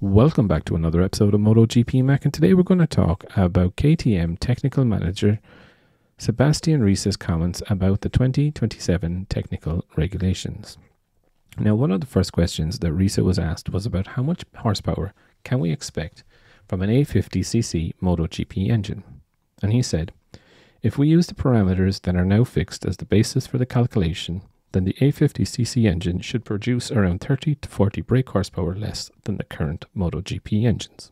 Welcome back to another episode of Motogp Mac, and today we're going to talk about KTM Technical Manager Sebastian Ries's comments about the 2027 technical regulations. Now, one of the first questions that Riese was asked was about how much horsepower can we expect from an 850cc Motogp engine. And he said, if we use the parameters that are now fixed as the basis for the calculation, then the 850cc engine should produce around 30 to 40 brake horsepower less than the current MotoGP engines.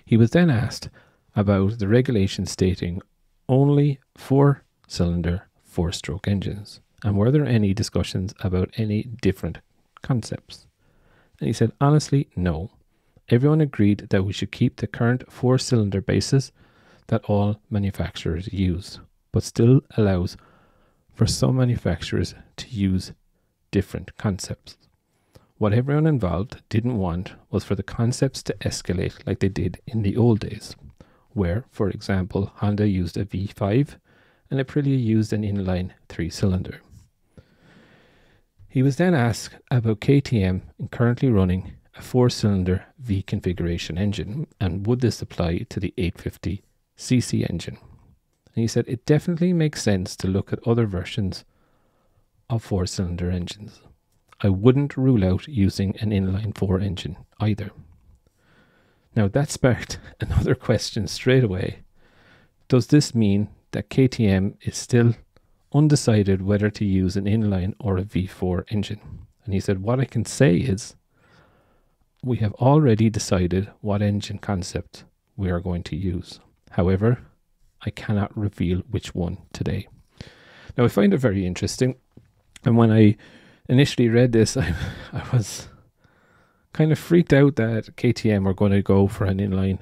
He was then asked about the regulation stating only 4-cylinder 4-stroke engines, and were there any discussions about any different concepts. And he said, honestly, no. Everyone agreed that we should keep the current 4-cylinder basis that all manufacturers use, but still allows for some manufacturers to use different concepts. What everyone involved didn't want was for the concepts to escalate like they did in the old days, where, for example, Honda used a V5 and Aprilia used an inline 3-cylinder. He was then asked about KTM currently running a 4-cylinder V configuration engine, and would this apply to the 850cc engine? And he said it definitely makes sense to look at other versions of 4-cylinder engines. I wouldn't rule out using an inline 4 engine either. Now that sparked another question straight away. Does this mean that KTM is still undecided whether to use an inline or a V4 engine? And he said, what I can say is we have already decided what engine concept we are going to use. However, I cannot reveal which one today. Now, I find it very interesting. And when I initially read this, I was kind of freaked out that KTM were going to go for an inline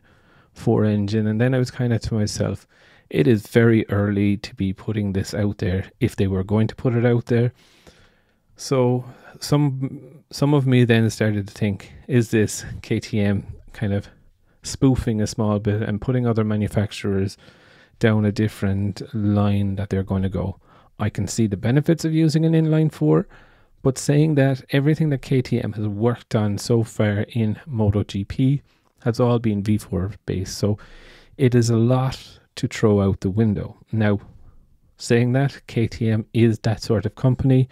4 engine. And then I was kind of to myself, it is very early to be putting this out there if they were going to put it out there. So some of me then started to think, is this KTM kind of spoofing a small bit and putting other manufacturers down a different line that they're going to go? I can see the benefits of using an inline 4, but saying that everything that KTM has worked on so far in MotoGP has all been V4 based, so it is a lot to throw out the window. Now, saying that, KTM is that sort of company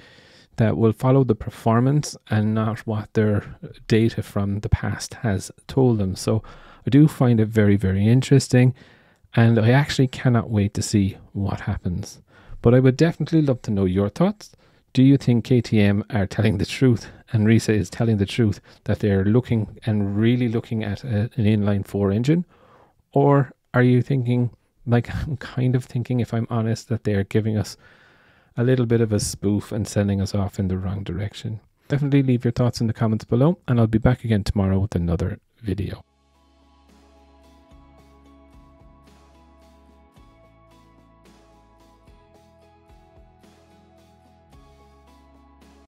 that will follow the performance and not what their data from the past has told them. So I do find it very, very interesting. And I actually cannot wait to see what happens. But I would definitely love to know your thoughts. Do you think KTM are telling the truth and Riese is telling the truth that they're looking and really looking at an inline 4 engine? Or are you thinking, like I'm kind of thinking, if I'm honest, that they're giving us a little bit of a spoof and sending us off in the wrong direction? Definitely leave your thoughts in the comments below, and I'll be back again tomorrow with another video.